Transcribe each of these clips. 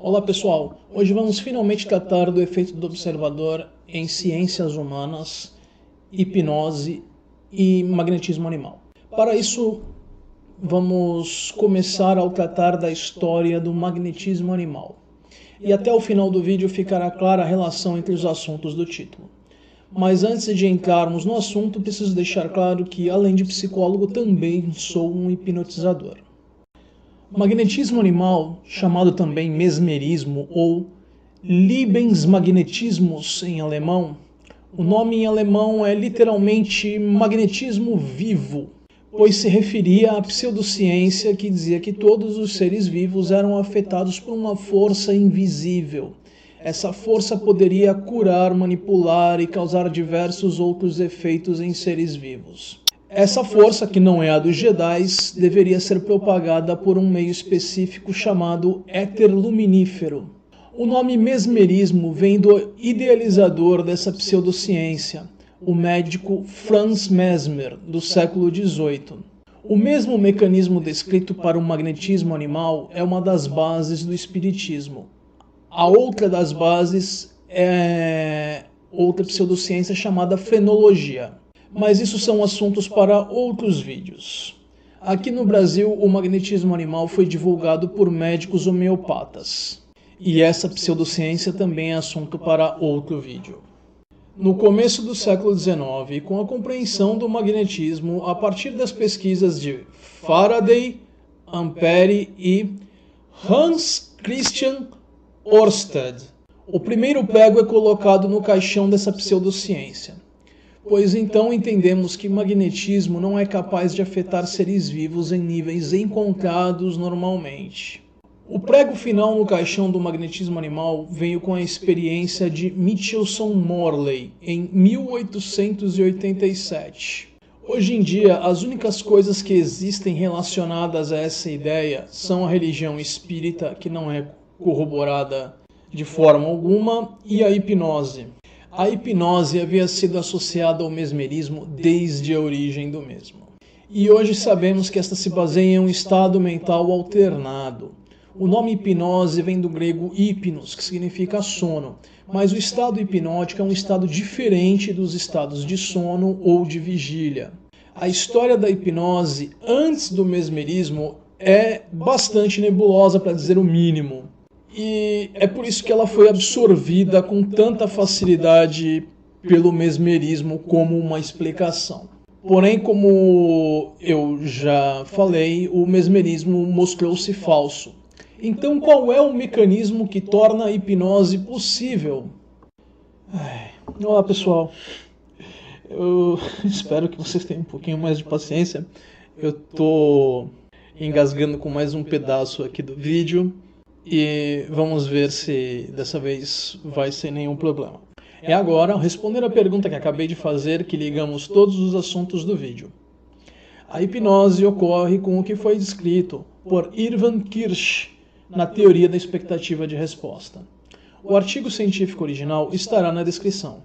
Olá pessoal, hoje vamos finalmente tratar do efeito do observador em ciências humanas, hipnose e magnetismo animal. Para isso, vamos começar ao tratar da história do magnetismo animal. E até o final do vídeo ficará clara a relação entre os assuntos do título. Mas antes de entrarmos no assunto, preciso deixar claro que, além de psicólogo, também sou um hipnotizador. Magnetismo animal, chamado também mesmerismo ou Lebensmagnetismus em alemão, o nome em alemão é literalmente magnetismo vivo, pois se referia à pseudociência que dizia que todos os seres vivos eram afetados por uma força invisível. Essa força poderia curar, manipular e causar diversos outros efeitos em seres vivos. Essa força, que não é a dos Jedi, deveria ser propagada por um meio específico chamado éter luminífero. O nome mesmerismo vem do idealizador dessa pseudociência, o médico Franz Mesmer, do século XVIII. O mesmo mecanismo descrito para o magnetismo animal é uma das bases do espiritismo. A outra das bases é outra pseudociência chamada frenologia. Mas isso são assuntos para outros vídeos. Aqui no Brasil, o magnetismo animal foi divulgado por médicos homeopatas. E essa pseudociência também é assunto para outro vídeo. No começo do século XIX, com a compreensão do magnetismo a partir das pesquisas de Faraday, Ampere e Hans Christian Ørsted, o primeiro prego é colocado no caixão dessa pseudociência. Pois então entendemos que magnetismo não é capaz de afetar seres vivos em níveis encontrados normalmente. O prego final no caixão do magnetismo animal veio com a experiência de Michelson Morley em 1887. Hoje em dia, as únicas coisas que existem relacionadas a essa ideia são a religião espírita, que não é corroborada de forma alguma, e a hipnose. A hipnose havia sido associada ao mesmerismo desde a origem do mesmo. E hoje sabemos que esta se baseia em um estado mental alternado. O nome hipnose vem do grego hipnos, que significa sono, mas o estado hipnótico é um estado diferente dos estados de sono ou de vigília. A história da hipnose antes do mesmerismo é bastante nebulosa, para dizer o mínimo. E é por isso que ela foi absorvida com tanta facilidade pelo mesmerismo como uma explicação. Porém, como eu já falei, o mesmerismo mostrou-se falso. Então, qual é o mecanismo que torna a hipnose possível? Olá, pessoal. Eu espero que vocês tenham um pouquinho mais de paciência. Eu estou engasgando com mais um pedaço aqui do vídeo. E vamos ver se dessa vez vai sem nenhum problema. É agora, responder a pergunta que acabei de fazer, que ligamos todos os assuntos do vídeo. A hipnose ocorre com o que foi descrito por Irvan Kirsch na teoria da expectativa de resposta. O artigo científico original estará na descrição.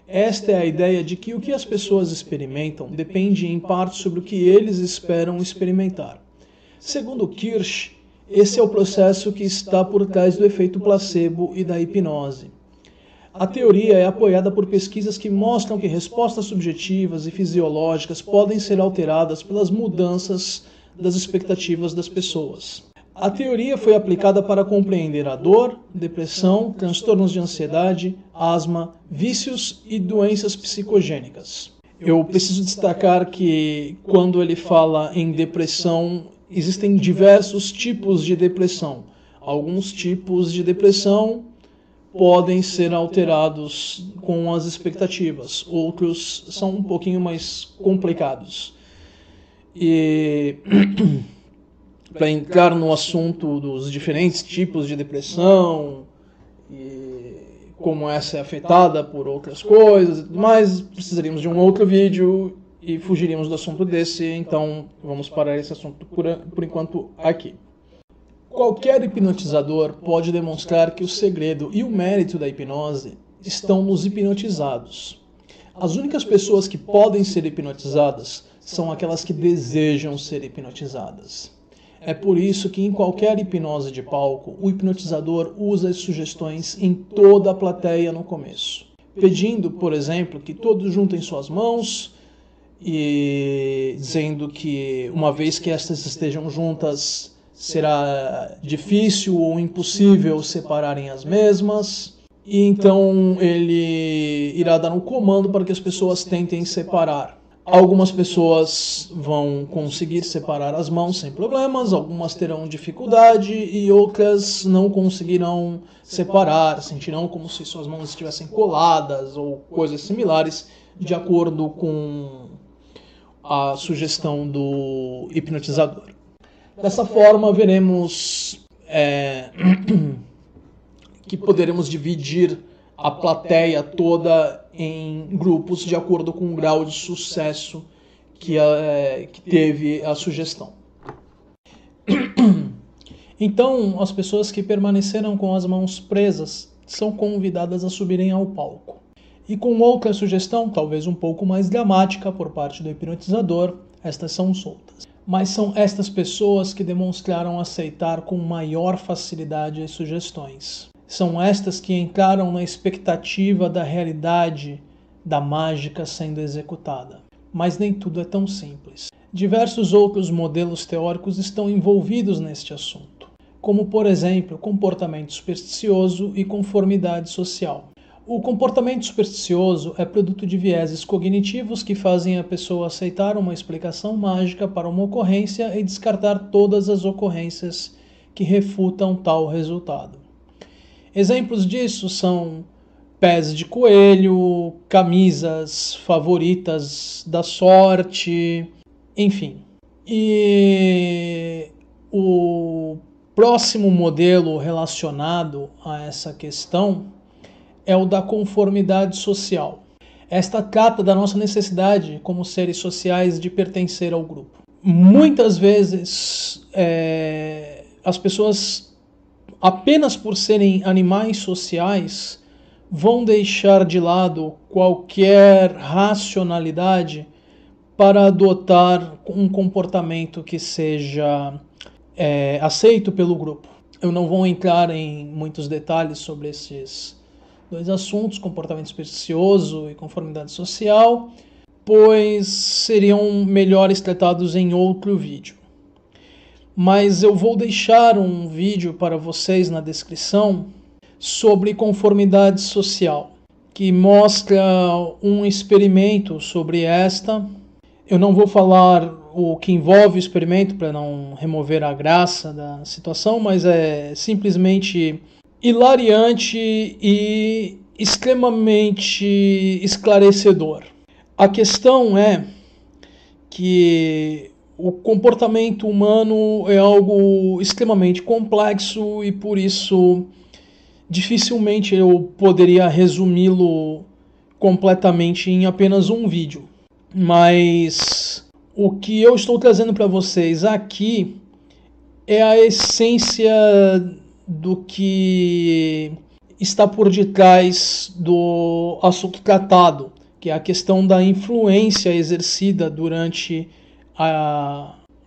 Esta é a ideia de que o que as pessoas experimentam depende em parte sobre o que eles esperam experimentar. Segundo Kirsch, esse é o processo que está por trás do efeito placebo e da hipnose. A teoria é apoiada por pesquisas que mostram que respostas subjetivas e fisiológicas podem ser alteradas pelas mudanças das expectativas das pessoas. A teoria foi aplicada para compreender a dor, depressão, transtornos de ansiedade, asma, vícios e doenças psicogênicas. Eu preciso destacar que quando ele fala em depressão, existem diversos tipos de depressão. Alguns tipos de depressão podem ser alterados com as expectativas. Outros são um pouquinho mais complicados. E para entrar no assunto dos diferentes tipos de depressão e como essa é afetada por outras coisas e tudo mais, precisaríamos de um outro vídeo e fugiríamos do assunto desse, então vamos parar esse assunto por enquanto aqui. Qualquer hipnotizador pode demonstrar que o segredo e o mérito da hipnose estão nos hipnotizados. As únicas pessoas que podem ser hipnotizadas são aquelas que desejam ser hipnotizadas. É por isso que em qualquer hipnose de palco, o hipnotizador usa as sugestões em toda a plateia no começo, pedindo, por exemplo, que todos juntem suas mãos e dizendo que uma vez que estas estejam juntas, será difícil ou impossível separarem as mesmas. E então ele irá dar um comando para que as pessoas tentem separar. Algumas pessoas vão conseguir separar as mãos sem problemas, algumas terão dificuldade e outras não conseguirão separar, sentirão como se suas mãos estivessem coladas ou coisas similares, de acordo com a sugestão do hipnotizador. Dessa forma, veremos que poderemos dividir a plateia toda em grupos de acordo com o grau de sucesso que teve a sugestão. Então, as pessoas que permaneceram com as mãos presas são convidadas a subirem ao palco. E com outra sugestão, talvez um pouco mais dramática por parte do hipnotizador, estas são soltas. Mas são estas pessoas que demonstraram aceitar com maior facilidade as sugestões. São estas que entraram na expectativa da realidade da mágica sendo executada. Mas nem tudo é tão simples. Diversos outros modelos teóricos estão envolvidos neste assunto, como, por exemplo, comportamento supersticioso e conformidade social. O comportamento supersticioso é produto de vieses cognitivos que fazem a pessoa aceitar uma explicação mágica para uma ocorrência e descartar todas as ocorrências que refutam tal resultado. Exemplos disso são pés de coelho, camisas favoritas da sorte, enfim. E o próximo modelo relacionado a essa questão é o da conformidade social. Esta trata da nossa necessidade como seres sociais de pertencer ao grupo. Muitas vezes as pessoas, apenas por serem animais sociais, vão deixar de lado qualquer racionalidade para adotar um comportamento que seja aceito pelo grupo. Eu não vou entrar em muitos detalhes sobre esses dois assuntos, comportamento supersticioso e conformidade social, pois seriam melhores tratados em outro vídeo. Mas eu vou deixar um vídeo para vocês na descrição sobre conformidade social, que mostra um experimento sobre esta. Eu não vou falar o que envolve o experimento para não remover a graça da situação, mas é simplesmente hilariante e extremamente esclarecedor. A questão é que o comportamento humano é algo extremamente complexo e por isso dificilmente eu poderia resumi-lo completamente em apenas um vídeo. Mas o que eu estou trazendo para vocês aqui é a essência do que está por detrás do assunto tratado, que é a questão da influência exercida durante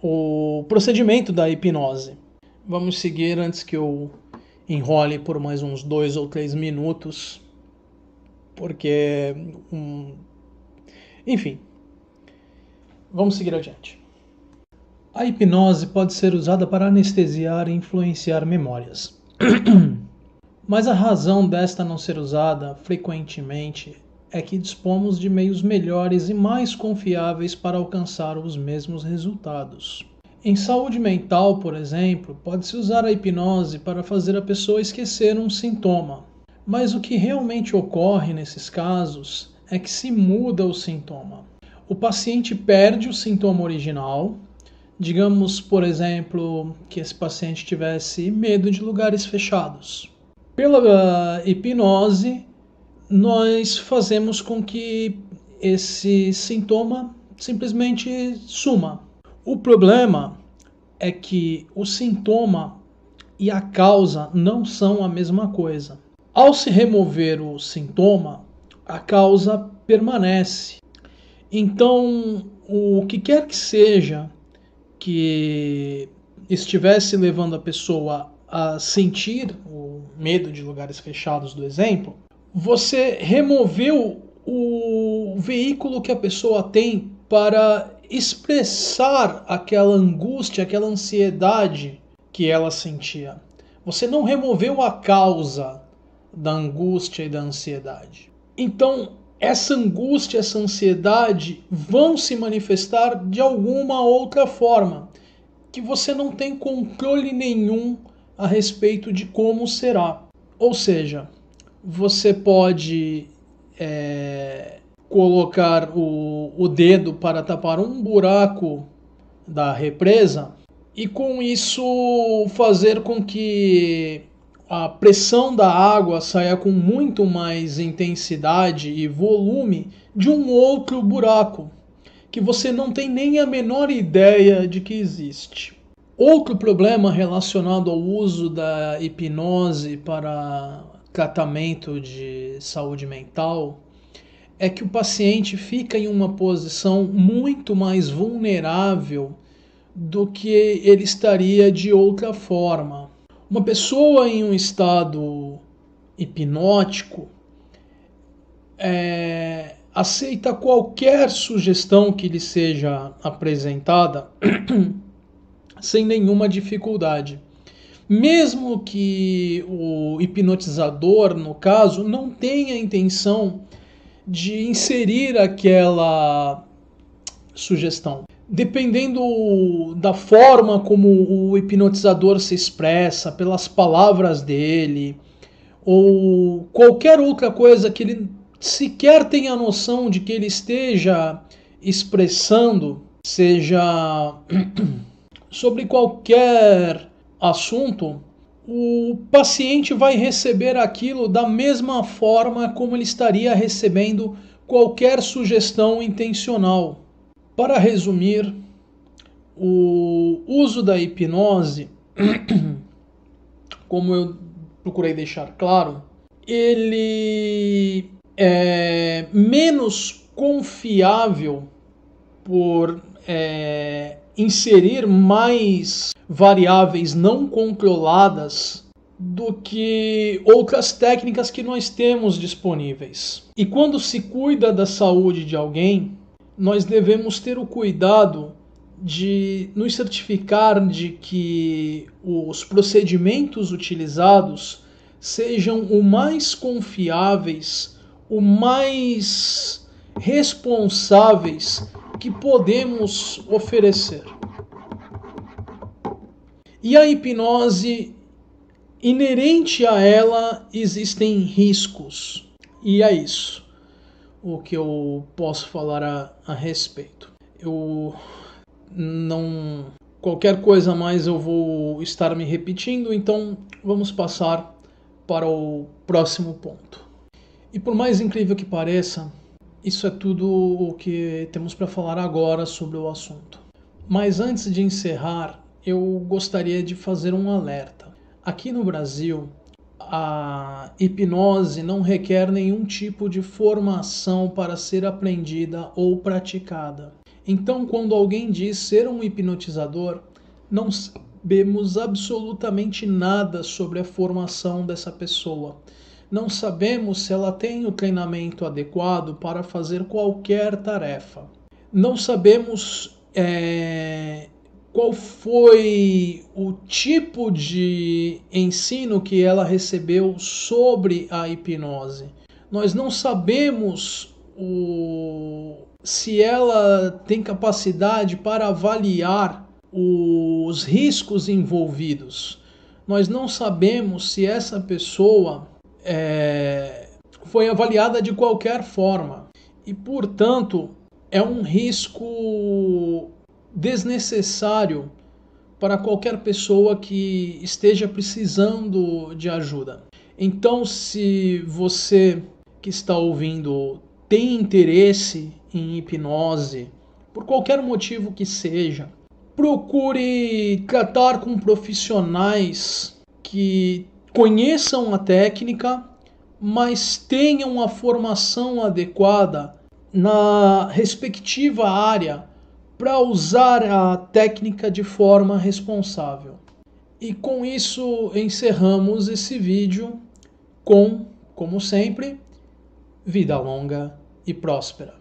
o procedimento da hipnose. Vamos seguir antes que eu enrole por mais uns 2 ou 3 minutos, porque enfim, vamos seguir adiante. A hipnose pode ser usada para anestesiar e influenciar memórias. Mas a razão desta não ser usada frequentemente é que dispomos de meios melhores e mais confiáveis para alcançar os mesmos resultados. Em saúde mental, por exemplo, pode-se usar a hipnose para fazer a pessoa esquecer um sintoma. Mas o que realmente ocorre nesses casos é que se muda o sintoma. O paciente perde o sintoma original. Digamos, por exemplo, que esse paciente tivesse medo de lugares fechados. Pela hipnose, nós fazemos com que esse sintoma simplesmente suma. O problema é que o sintoma e a causa não são a mesma coisa. Ao se remover o sintoma, a causa permanece. Então, o que quer que seja que estivesse levando a pessoa a sentir o medo de lugares fechados do exemplo, você removeu o veículo que a pessoa tem para expressar aquela angústia, aquela ansiedade que ela sentia. Você não removeu a causa da angústia e da ansiedade. Então, essa angústia, essa ansiedade vão se manifestar de alguma outra forma, que você não tem controle nenhum a respeito de como será. Ou seja, você pode colocar o dedo para tapar um buraco da represa e com isso fazer com que a pressão da água saia com muito mais intensidade e volume de um outro buraco que você não tem nem a menor ideia de que existe. Outro problema relacionado ao uso da hipnose para tratamento de saúde mental é que o paciente fica em uma posição muito mais vulnerável do que ele estaria de outra forma. Uma pessoa em um estado hipnótico aceita qualquer sugestão que lhe seja apresentada sem nenhuma dificuldade. Mesmo que o hipnotizador, no caso, não tenha a intenção de inserir aquela sugestão. Dependendo da forma como o hipnotizador se expressa, pelas palavras dele, ou qualquer outra coisa que ele sequer tenha noção de que ele esteja expressando, seja sobre qualquer assunto, o paciente vai receber aquilo da mesma forma como ele estaria recebendo qualquer sugestão intencional. Para resumir, o uso da hipnose, como eu procurei deixar claro, ele é menos confiável por inserir mais variáveis não controladas do que outras técnicas que nós temos disponíveis. E quando se cuida da saúde de alguém, nós devemos ter o cuidado de nos certificar de que os procedimentos utilizados sejam o mais confiáveis, o mais responsáveis que podemos oferecer. E a hipnose, inerente a ela, existem riscos. E é isso o que eu posso falar a respeito. Qualquer coisa a mais eu vou estar me repetindo, então vamos passar para o próximo ponto. E por mais incrível que pareça, isso é tudo o que temos para falar agora sobre o assunto. Mas antes de encerrar, eu gostaria de fazer um alerta. Aqui no Brasil, a hipnose não requer nenhum tipo de formação para ser aprendida ou praticada. Então, quando alguém diz ser um hipnotizador, não sabemos absolutamente nada sobre a formação dessa pessoa. Não sabemos se ela tem o treinamento adequado para fazer qualquer tarefa. Não sabemos qual foi o tipo de ensino que ela recebeu sobre a hipnose. Nós não sabemos se ela tem capacidade para avaliar os riscos envolvidos. Nós não sabemos se essa pessoa foi avaliada de qualquer forma. E, portanto, é um risco desnecessário para qualquer pessoa que esteja precisando de ajuda. Então, se você que está ouvindo tem interesse em hipnose, por qualquer motivo que seja, procure tratar com profissionais que conheçam a técnica, mas tenham a formação adequada na respectiva área para usar a técnica de forma responsável. E com isso encerramos esse vídeo com, como sempre, vida longa e próspera.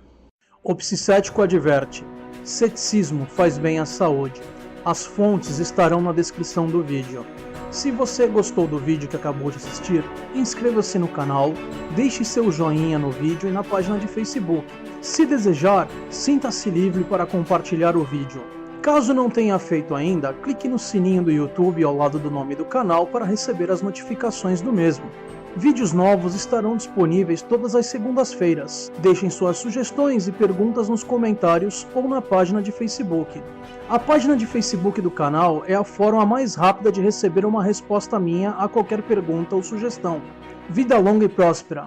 O Psicético adverte: ceticismo faz bem à saúde. As fontes estarão na descrição do vídeo. Se você gostou do vídeo que acabou de assistir, inscreva-se no canal, deixe seu joinha no vídeo e na página de Facebook. Se desejar, sinta-se livre para compartilhar o vídeo. Caso não tenha feito ainda, clique no sininho do YouTube ao lado do nome do canal para receber as notificações do mesmo. Vídeos novos estarão disponíveis todas as segundas-feiras. Deixem suas sugestões e perguntas nos comentários ou na página de Facebook. A página de Facebook do canal é a forma mais rápida de receber uma resposta minha a qualquer pergunta ou sugestão. Vida longa e próspera!